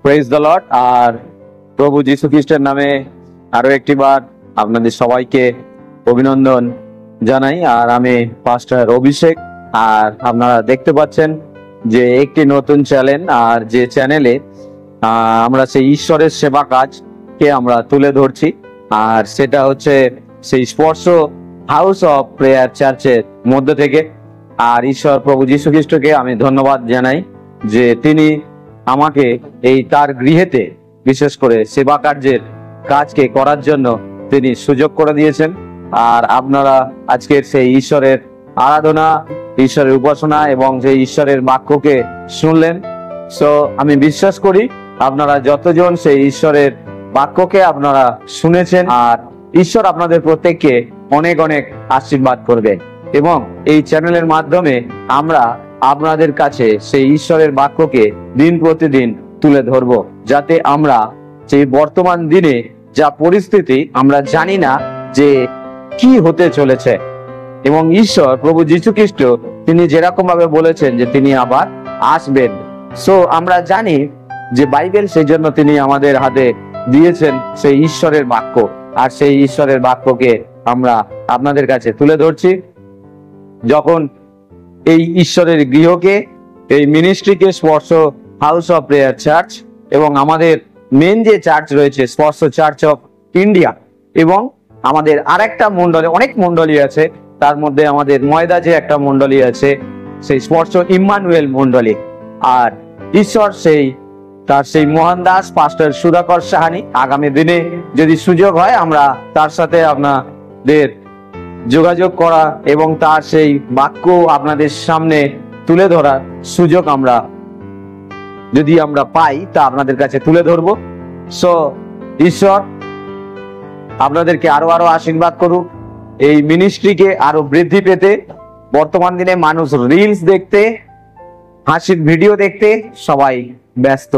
Praise the Lord. আর প্রভু যীশু খ্রিস্টের নামে আরো একটিবার আপনাদের সবাইকে অভিনন্দন জানাই। আর আমি পাস্টর অভিষেক। আর আপনারা দেখতে পাচ্ছেন যে একটি নতুন চ্যানেল, আর যে চ্যানেলে আমরা সেই ঈশ্বরের সেবা কাজকে আমরা তুলে ধরছি। আর সেটা হচ্ছে সেই স্পর্শ হাউস অফ প্রেয়ার চার্চের মধ্যে থেকে। আর ঈশ্বর প্রভু যীশু খ্রিস্টকে আমি ধন্যবাদ জানাই যে তিনি আমাকে এই তার গৃহেতে বিশেষ করে সেবা কার্যের কাজকে করার জন্য তিনি সুযোগ করে দিয়েছেন। আর আপনারা আজকের সেই ঈশ্বরের আরাধনা, ঈশ্বরের উপাসনা এবং সেই ঈশ্বরের বাক্যকে শুনলেন। সো আমি বিশ্বাস করি আপনারা যতজন সেই ঈশ্বরের বাক্যকে আপনারা শুনেছেন, আর ঈশ্বর আপনাদের প্রত্যেককে অনেক অনেক আশীর্বাদ করবে। এবং এই চ্যানেলের মাধ্যমে আমরা আপনাদের কাছে সেই ঈশ্বরের বাক্যকে দিন প্রতিদিন তুলে ধরব, যাতে আমরা সেই বর্তমান দিনে যা পরিস্থিতি আমরা জানি না যে কি হতে চলেছে, এবং ঈশ্বর প্রভু যীশু খ্রিস্ট তিনি যেরকম ভাবে বলেছেন যে তিনি আবার আসবেন। সো আমরা জানি যে বাইবেল সেই জন্য তিনি আমাদের হাতে দিয়েছেন সেই ঈশ্বরের বাক্য, আর সেই ঈশ্বরের বাক্যকে আমরা আপনাদের কাছে তুলে ধরছি। যখন এই ঈশ্বরের গৃহকে, এই মিনিস্ট্রিকে স্পর্শ হাউস অফ প্রেয়ার চার্চ এবং আমাদের মেন যে চার্চ রয়েছে স্পর্শ চার্চ অফ ইন্ডিয়া, এবং আমাদের আরেকটা মন্ডলী, অনেক মন্ডলী আছে, তার মধ্যে আমাদের ময়দা যে একটা মন্ডলী আছে সেই স্পর্শ ইম্মানুয়েল মন্ডলী। আর ঈশ্বর তার সেই মহান দাস পাস্টর সুধাকর সাহানি, আগামী দিনে যদি সুযোগ হয় আমরা তার সাথে আপনাদের যোগাযোগ করা এবং তার সেই বাক্য আপনাদের সামনে তুলে ধরার সুযোগ আমরা যদি আমরা পাই তা আপনাদের কাছে তুলে ধরবো। সো ঈশ্বর আপনাদেরকে আরো আরো আশীর্বাদ করুক, এই মিনিস্ট্রিকে আরো বৃদ্ধি পেতে। বর্তমান দিনে মানুষ রিলস দেখতে, হাসির ভিডিও দেখতে সবাই ব্যস্ত।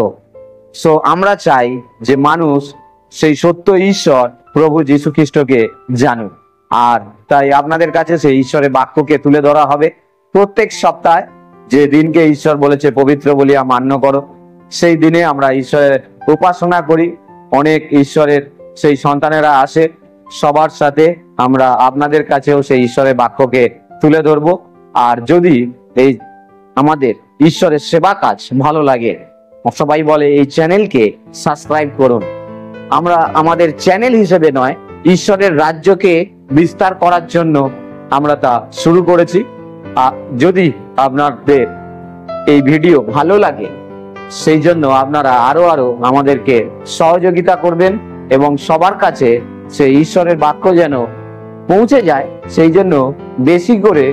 সো আমরা চাই যে মানুষ সেই সত্য ঈশ্বর প্রভু যীশু খ্রিস্টকে জানুক। আর তাই আপনাদের কাছে সেই ঈশ্বরের বাক্যকে তুলে ধরা হবে প্রত্যেক সপ্তাহে। যে দিনকে ঈশ্বর বলেছে পবিত্র বলিয়া মান্য করো, সেই দিনে আমরা ঈশ্বরের উপাসনা করি। অনেক ঈশ্বরের সেই সন্তানেরা আসে, সবার সাথে আমরা আপনাদের কাছেও সেই ঈশ্বরের বাক্যকে তুলে ধরবো। আর যদি এই আমাদের ঈশ্বরের সেবা কাজ ভালো লাগে, সবাই বলে এই চ্যানেলকে সাবস্ক্রাইব করুন। আমরা আমাদের চ্যানেল হিসেবে নয়, ঈশ্বরের রাজ্যকে বিস্তার করার জন্য আমরা তা শুরু করেছি। যদি আপনাদের এই ভিডিও ভালো লাগে, সেই জন্য আপনারা আরো আরো আমাদেরকে সহযোগিতা করবেন এবং সবার কাছে সেই ঈশ্বরের বাক্য যেন পৌঁছে যায়, সেই জন্য বেশি করে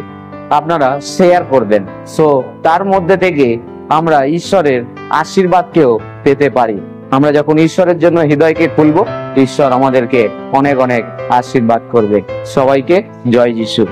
আপনারা শেয়ার করবেন। সো তার মধ্যে থেকে আমরা ঈশ্বরের আশীর্বাদকেও পেতে পারি। আমরা যখন ঈশ্বরের জন্য হৃদয়কে খুলবো, ঈশ্বর আমাদেরকে অনেক অনেক আশীর্বাদ করবে। সবাইকে জয় যিশু।